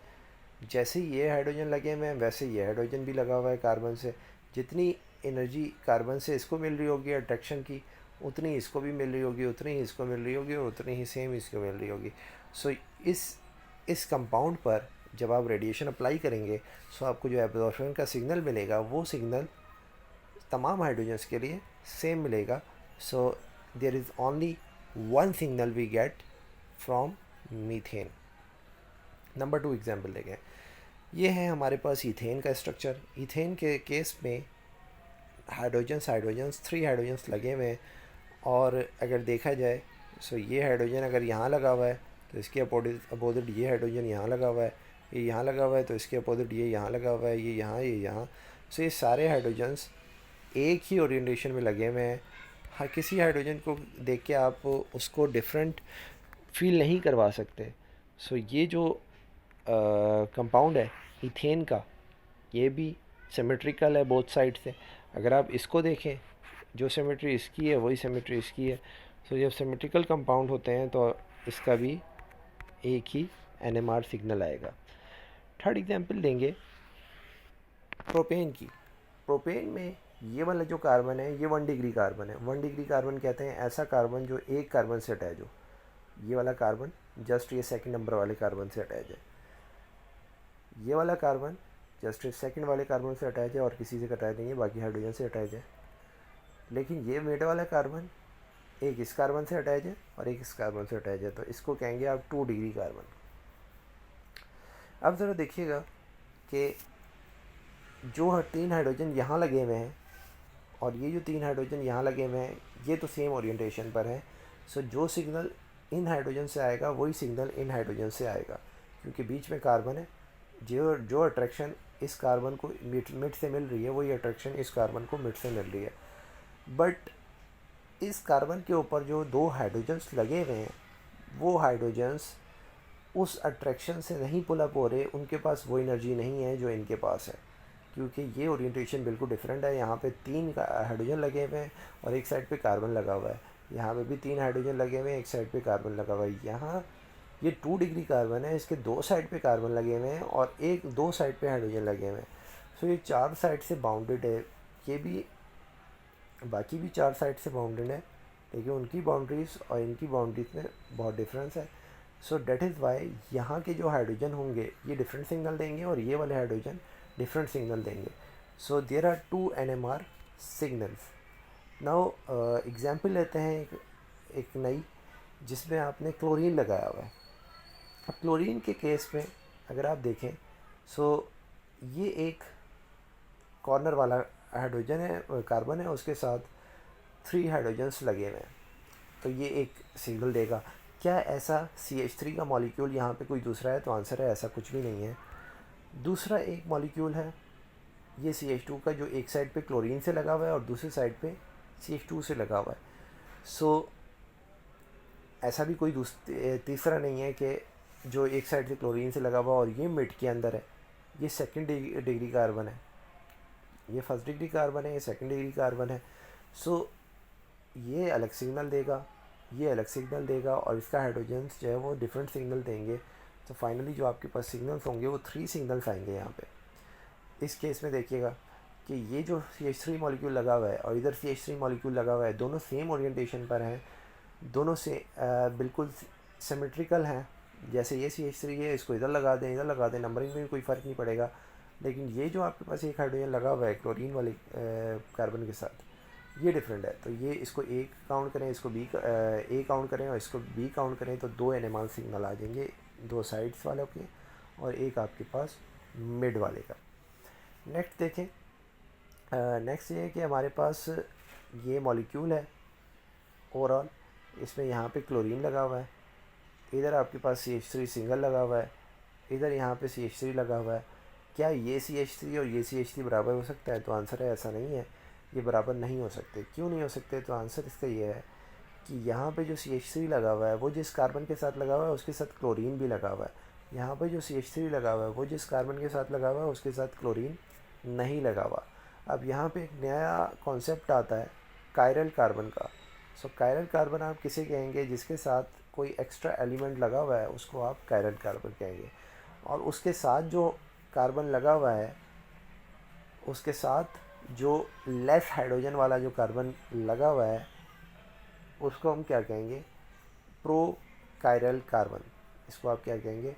जैसे ये हाइड्रोजन लगे हुए हैं वैसे ये हाइड्रोजन भी लगा हुआ है कार्बन से। जितनी एनर्जी कार्बन से इसको मिल रही होगी अट्रैक्शन की, उतनी इसको भी मिल रही होगी, उतनी ही इसको मिल रही होगी, और उतनी ही सेम इसको मिल रही होगी। सो इस कंपाउंड पर जब आप रेडिएशन अप्लाई करेंगे, सो आपको जो एब्जॉर्प्शन का सिग्नल मिलेगा वो सिग्नल तमाम हाइड्रोजन्स के लिए सेम मिलेगा। So there is only one signal we get from methane. Number 2 example देखें, ये है हमारे पास इथेन का स्ट्रक्चर। इथेन के केस में हाइड्रोजन्स 3 हाइड्रोजन्स लगे हुए हैं, और अगर देखा जाए सो ये हाइड्रोजन अगर यहाँ लगा हुआ है तो इसके अपोजिट ये हाइड्रोजन यहाँ लगा हुआ है, ये यहाँ लगा हुआ है तो इसके अपोजिट ये यहाँ लगा हुआ है, ये यहाँ, ये यहाँ। सो ये सारे हाइड्रोजन्स एक ही ओरिएंटेशन में लगे हुए हैं। हर किसी हाइड्रोजन को देख के आप उसको डिफरेंट फील नहीं करवा सकते। सो ये जो कंपाउंड है इथेन का, ये भी सिमेट्रिकल है बोथ साइड से। अगर आप इसको देखें, जो सिमेट्री इसकी है वही सिमेट्री इसकी है। सो जब सिमेट्रिकल कंपाउंड होते हैं तो इसका भी एक ही NMR सिग्नल आएगा। थर्ड एग्जांपल देंगे प्रोपेन की। प्रोपेन में ये वाला जो कार्बन है ये 1 डिग्री कार्बन है। 1 डिग्री कार्बन कहते हैं ऐसा कार्बन जो एक कार्बन से अटैच हो। ये वाला कार्बन जस्ट ये सेकंड नंबर वाले कार्बन से अटैच है, ये वाला कार्बन जस्ट सेकंड वाले कार्बन से अटैच है और किसी से अटैच नहीं है, बाकी हाइड्रोजन से अटैच है। लेकिन ये मिड वाला कार्बन एक इस कार्बन से अटैच है और एक इस कार्बन से अटैच है, तो इसको कहेंगे आप 2 डिग्री कार्बन। अब ज़रा देखिएगा कि जो 3 हाइड्रोजन यहाँ लगे हुए हैं और ये जो 3 हाइड्रोजन यहाँ लगे हुए हैं ये तो सेम ओरिएंटेशन पर हैं। सो जो सिग्नल इन हाइड्रोजन से आएगा वही सिग्नल इन हाइड्रोजन से आएगा, क्योंकि बीच में कार्बन है। जो अट्रैक्शन इस कार्बन को मिड से मिल रही है वही अट्रैक्शन इस कार्बन को मिड से मिल रही है। बट इस कार्बन के ऊपर जो 2 हाइड्रोजन्स लगे हुए हैं वो हाइड्रोजन्स उस अट्रैक्शन से नहीं पुल अप हो रहे, उनके पास वो एनर्जी नहीं है जो इनके पास है, क्योंकि ये ओरिएंटेशन बिल्कुल डिफरेंट है। यहाँ पे 3 हाइड्रोजन लगे हुए हैं और एक साइड पे कार्बन लगा हुआ है। यहाँ पे भी 3 हाइड्रोजन लगे हुए हैं, एक साइड पे कार्बन लगा हुआ है। यहाँ ये 2 डिग्री कार्बन है, इसके 2 साइड पे कार्बन लगे हुए हैं और 2 साइड पे हाइड्रोजन लगे हुए हैं। सो ये 4 साइड से बाउंडेड है, ये भी बाकी भी 4 साइड से बाउंडेड है, लेकिन उनकी बाउंड्रीज और इनकी बाउंड्रीज में बहुत डिफरेंस है। सो डेट इज़ वाई यहाँ के जो हाइड्रोजन होंगे ये डिफरेंट सिग्नल देंगे और ये वाले हाइड्रोजन डिफरेंट सिग्नल देंगे। So there are 2 NMR signals. Now example लेते हैं एक नई, जिसमें आपने क्लोरीन लगाया हुआ है। अब क्लोरीन के केस में अगर आप देखें सो ये एक कॉर्नर वाला हाइड्रोजन है, कार्बन है, उसके साथ 3 हाइड्रोजन्स लगे हुए हैं, तो ये एक सिग्नल देगा। क्या ऐसा CH3 का मॉलिक्यूल यहाँ पे कोई दूसरा है? तो आंसर है ऐसा कुछ भी नहीं है। दूसरा एक मॉलिक्यूल है ये CH2 का, जो एक साइड पे क्लोरीन से लगा हुआ है और दूसरी साइड पे CH2 से लगा हुआ है। सो ऐसा भी कोई तीसरा नहीं है कि जो एक साइड से क्लोरीन से लगा हुआ और ये मिड के अंदर है। ये सेकंड डिग्री कार्बन है, ये फर्स्ट डिग्री कार्बन है, ये सेकंड डिग्री कार्बन है। सो ये अलग सिग्नल देगा, ये अलग सिग्नल देगा और इसका हाइड्रोजन्स जो है वो डिफरेंट सिग्नल देंगे। तो फाइनली जो आपके पास सिग्नल्स होंगे वो 3 सिग्नल्स आएंगे यहाँ पे। इस केस में देखिएगा कि ये जो CH3 मॉलिक्यूल लगा हुआ है और इधर CH3 मॉलिक्यूल लगा हुआ है, दोनों सेम ओरिएंटेशन पर हैं, दोनों से बिल्कुल सिमेट्रिकल हैं। जैसे ये CH3 है, इसको इधर लगा दें, इधर लगा दें, नंबरिंग में भी कोई फ़र्क नहीं पड़ेगा। लेकिन ये जो आपके पास एक हाइड्रोजन लगा हुआ है क्लोरीन वाले कार्बन के साथ, ये डिफरेंट है। तो ये इसको A काउंट करें, इसको A काउंट करें और इसको B काउंट करें तो 2 NMR सिग्नल आ जाएंगे, 2 साइड्स वालों के और एक आपके पास मिड वाले का। नेक्स्ट देखें, नेक्स्ट ये है कि हमारे पास ये मॉलिक्यूल है ओवरऑल, इसमें यहाँ पे क्लोरीन लगा हुआ है, इधर आपके पास CH3 सिंगल लगा हुआ है, इधर यहाँ पे CH3 लगा हुआ है। क्या ये CH3 और ये CH3 बराबर हो सकता है? तो आंसर है ऐसा नहीं है, ये बराबर नहीं हो सकते। क्यों नहीं हो सकते? तो आंसर इसका ये है कि यहाँ पे जो CH3 लगा हुआ है वो जिस कार्बन के साथ लगा हुआ है उसके साथ क्लोरीन भी लगा हुआ है। यहाँ पे जो CH3 लगा हुआ है वो जिस कार्बन के साथ लगा हुआ है उसके साथ क्लोरीन नहीं लगा हुआ। अब यहाँ पे एक नया कॉन्सेप्ट आता है कायरल कार्बन का। सो कायरल कार्बन आप किसे कहेंगे? जिसके साथ कोई एक्स्ट्रा एलिमेंट लगा हुआ है उसको आप कायरल कार्बन कहेंगे, और उसके साथ जो कार्बन लगा हुआ है उसके साथ जो लेस हाइड्रोजन वाला जो कार्बन लगा हुआ है उसको हम क्या कहेंगे? Pro chiral carbon. इसको आप क्या कहेंगे?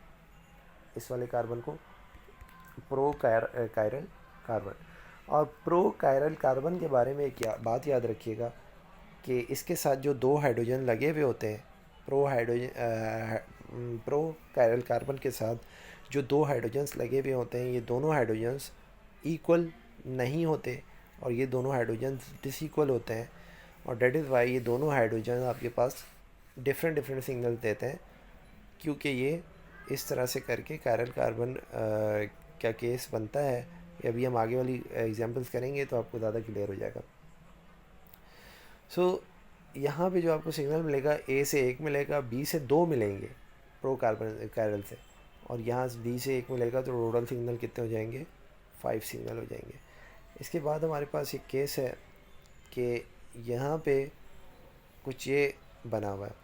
इस वाले कार्बन को प्रो कायरल कार्बन। और प्रो कायरल कार्बन के बारे में एक बात याद रखिएगा कि इसके साथ जो 2 हाइड्रोजन लगे हुए होते हैं, प्रो कायरल कार्बन के साथ जो 2 हाइड्रोजन्स लगे हुए होते हैं, ये दोनों हाइड्रोजन्स इक्वल नहीं होते और ये दोनों हाइड्रोजन्स डिसइक्वल होते हैं। और डेट इज़ वाई ये दोनों हाइड्रोजन आपके पास डिफरेंट डिफरेंट सिग्नल देते हैं, क्योंकि ये इस तरह से करके कायरल कार्बन का केस बनता है। ये अभी हम आगे वाली एग्जांपल्स करेंगे तो आपको ज़्यादा क्लियर हो जाएगा। सो यहाँ पे जो आपको सिग्नल मिलेगा, ए से 1 मिलेगा, बी से 2 मिलेंगे प्रो कार्बन कायरल से, और यहाँ डी से 1 मिलेगा, तो टोटल सिग्नल कितने हो जाएंगे, 5 सिग्नल हो जाएंगे। इसके बाद हमारे पास एक केस है कि यहाँ पे कुछ ये बना हुआ है।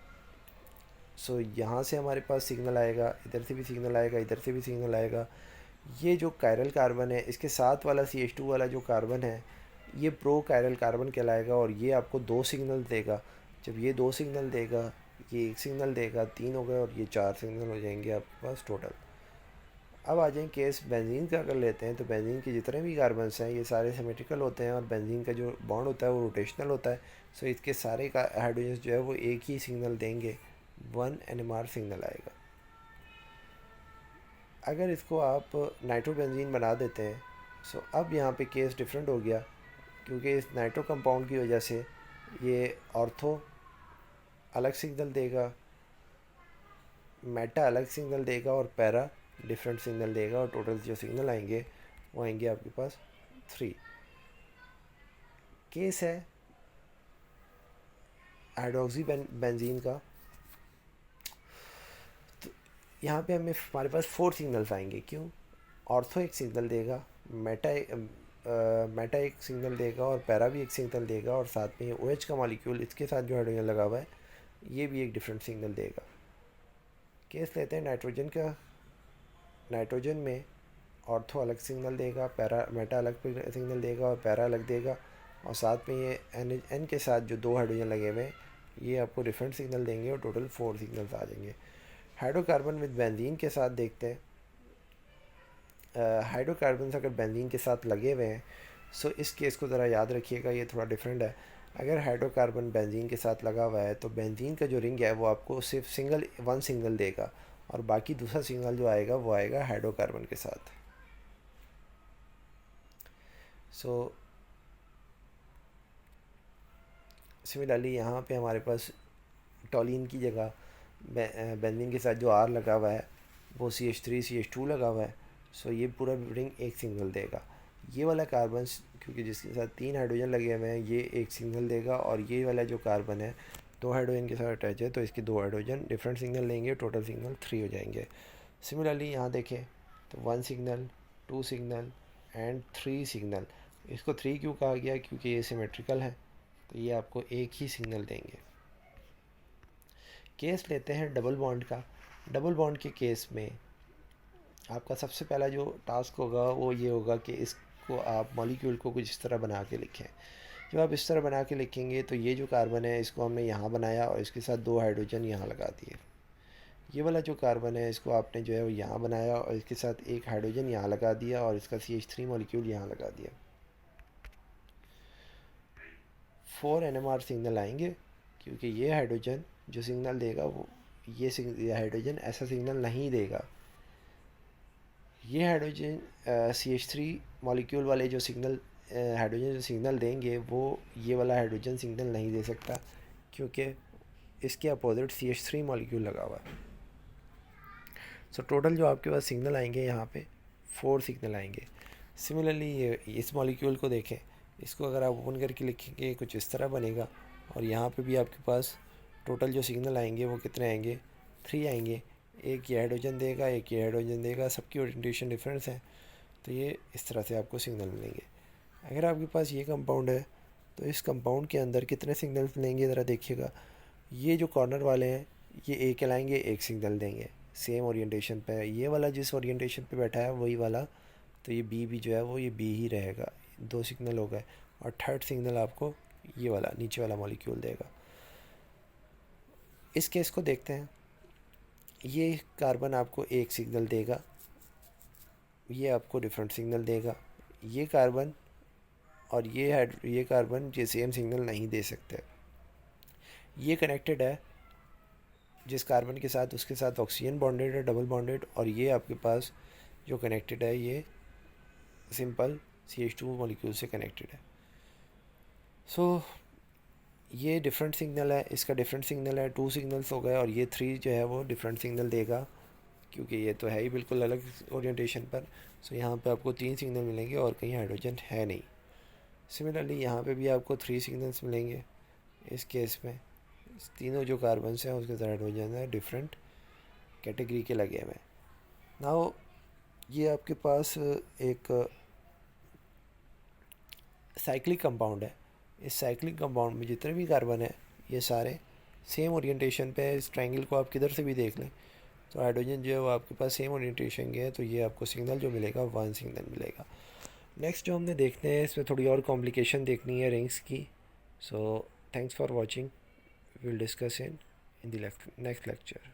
सो यहाँ से हमारे पास सिग्नल आएगा, इधर से भी सिग्नल आएगा, इधर से भी सिग्नल आएगा। ये जो कायरल कार्बन है, इसके साथ वाला CH2 वाला जो कार्बन है, ये प्रो कायरल कार्बन कहलाएगा, और ये आपको 2 सिग्नल देगा। जब ये 2 सिग्नल देगा, ये 1 सिग्नल देगा, 3 हो गए, और ये 4 सिग्नल हो जाएंगे आपके पास टोटल। अब आ जाएँ केस बेंजीन का अगर लेते हैं, तो बेंजीन के जितने भी कार्बन्स हैं ये सारे सिमेट्रिकल होते हैं, और बेंजीन का जो बॉन्ड होता है वो रोटेशनल होता है। सो इसके सारे का हाइड्रोजन जो है वो एक ही सिग्नल देंगे, 1 NMR सिग्नल आएगा। अगर इसको आप नाइट्रोबेंजीन बना देते हैं, सो अब यहाँ पे केस डिफरेंट हो गया, क्योंकि इस नाइट्रो कंपाउंड की वजह से ये ऑर्थो अलग सिग्नल देगा, मेटा अलग सिग्नल देगा, और पैरा डिफरेंट सिग्नल देगा, और टोटल जो सिग्नल आएंगे वो आएंगे आपके पास 3। केस है हाइड्रोक्सी बेंजीन का, तो यहाँ पे हमारे पास 4 सिग्नल्स आएंगे। क्यों? ऑर्थो एक सिग्नल देगा, मेटा एक सिग्नल देगा, और पैरा भी एक सिग्नल देगा, और साथ में OH का मॉलिक्यूल इसके साथ जो हाइड्रोजन लगा हुआ है ये भी एक डिफरेंट सिग्नल देगा। केस लेते हैं नाइट्रोजन का। नाइट्रोजन में ऑर्थो अलग सिग्नल देगा, पैरा मेटा अलग सिग्नल देगा, और पैरा अलग देगा, और साथ में ये एन के साथ जो 2 हाइड्रोजन लगे हुए हैं ये आपको डिफरेंट सिग्नल देंगे, और टोटल 4 सिग्नल्स आ जाएंगे। हाइड्रोकार्बन विद बेंजीन के साथ देखते हैं। हाइड्रोकार्बन अगर बेंजीन के साथ लगे हुए हैं, सो इस केस को ज़रा याद रखिएगा, ये थोड़ा डिफरेंट है। अगर हाइड्रोकार्बन बेंजीन के साथ लगा हुआ है तो बेंजीन का जो रिंग है वो आपको सिर्फ 1 सिंगल देगा, और बाकी दूसरा सिग्नल जो आएगा वो आएगा हाइड्रोकार्बन के साथ। सो सिमिलरली यहाँ पे हमारे पास टॉलिन की जगह बेंजीन के साथ जो R लगा हुआ है वो CH3 CH2 लगा हुआ है। सो ये पूरा रिंग एक सिग्नल देगा। ये वाला कार्बन क्योंकि जिसके साथ 3 हाइड्रोजन लगे हुए हैं ये एक सिग्नल देगा, और ये वाला जो कार्बन है 2 हाइड्रोजन के साथ अटैच है तो इसके 2 हाइड्रोजन डिफरेंट सिग्नल लेंगे, टोटल सिग्नल 3 हो जाएंगे। सिमिलरली यहाँ देखें तो 1 सिग्नल, 2 सिग्नल एंड 3 सिग्नल। इसको 3 क्यों कहा गया? क्योंकि ये सिमेट्रिकल है, तो ये आपको एक ही सिग्नल देंगे। केस लेते हैं डबल बॉन्ड का। डबल बॉन्ड के केस में आपका सबसे पहला जो टास्क होगा वो ये होगा कि इसको आप मॉलिक्यूल को कुछ इस तरह बना के लिखें। जब आप इस तरह बना के लिखेंगे तो ये जो कार्बन है इसको हमने यहाँ बनाया और इसके साथ 2 हाइड्रोजन यहाँ लगा दिए। ये वाला जो कार्बन है इसको आपने जो है वो यहाँ बनाया और इसके साथ 1 हाइड्रोजन यहाँ लगा दिया और इसका CH3 मॉलिक्यूल यहाँ लगा दिया। 4 NMR सिग्नल आएंगे, क्योंकि ये हाइड्रोजन जो सिग्नल देगा वो ये हाइड्रोजन ऐसा सिग्नल नहीं देगा। ये हाइड्रोजन CH3 मॉलिक्यूल वाले जो सिग्नल हाइड्रोजन जो सिग्नल देंगे वो ये वाला हाइड्रोजन सिग्नल नहीं दे सकता, क्योंकि इसके अपोजिट CH3 मॉलिक्यूल लगा हुआ है। सो टोटल जो आपके पास सिग्नल आएंगे यहाँ पे 4 सिग्नल आएंगे। सिमिलरली ये इस मॉलिक्यूल को देखें, इसको अगर आप ओपन करके लिखेंगे कुछ इस तरह बनेगा, और यहाँ पे भी आपके पास टोटल जो सिग्नल आएंगे वो कितने आएंगे? 3 आएंगे। एक ये हाइड्रोजन देगा, एक ये हाइड्रोजन देगा, सबकी ओरिएंटेशन डिफरेंस है, तो ये इस तरह से आपको सिग्नल मिलेंगे। अगर आपके पास ये कंपाउंड है तो इस कंपाउंड के अंदर कितने सिग्नल्स मिलेंगे ज़रा देखिएगा। ये जो कॉर्नर वाले हैं ये ए कहलाएंगे, एक सिग्नल देंगे सेम ओरिएंटेशन पे। ये वाला जिस ओरिएंटेशन पे बैठा है वही वाला, तो ये बी भी जो है वो ये बी ही रहेगा, 2 सिग्नल हो गए। और थर्ड सिग्नल आपको ये वाला नीचे वाला मॉलिक्यूल देगा। इस केस को देखते हैं। ये कार्बन आपको एक सिग्नल देगा, ये आपको डिफरेंट सिग्नल देगा। ये कार्बन और ये कार्बन ये सेम सिग्नल नहीं दे सकते। ये कनेक्टेड है जिस कार्बन के साथ उसके साथ ऑक्सीजन बॉन्डेड है, डबल बॉन्डेड, और ये आपके पास जो कनेक्टेड है ये सिंपल CH2 मॉलिक्यूल से कनेक्टेड है। सो ये डिफरेंट सिग्नल है, इसका डिफरेंट सिग्नल है, 2 सिग्नल्स हो गए, और ये 3 जो है वो डिफरेंट सिग्नल देगा, क्योंकि ये तो है ही बिल्कुल अलग ओरिएंटेशन पर। सो यहाँ पे आपको 3 सिग्नल मिलेंगे और कहीं हाइड्रोजन है नहीं। सिमिलरली यहाँ पे भी आपको 3 सिग्नल्स मिलेंगे इस केस में। तीनों जो कार्बन हैं उसके साथ हाइड्रोजन है, डिफरेंट कैटेगरी के लगे हुए हैं। नाउ ये आपके पास एक साइक्लिक कंपाउंड है। इस साइक्लिक कंपाउंड में जितने भी कार्बन है ये सारे सेम ओरिएंटेशन पे है। इस ट्रायंगल को आप किधर से भी देख लें तो हाइड्रोजन जो है वो आपके पास सेम ओरिएंटेशन के है, तो ये आपको सिग्नल जो मिलेगा 1 सिग्नल मिलेगा। नेक्स्ट जो हमने देखते हैं इसमें थोड़ी और कॉम्प्लिकेशन देखनी है रिंग्स की। So thanks for watching, will discuss in the next lecture.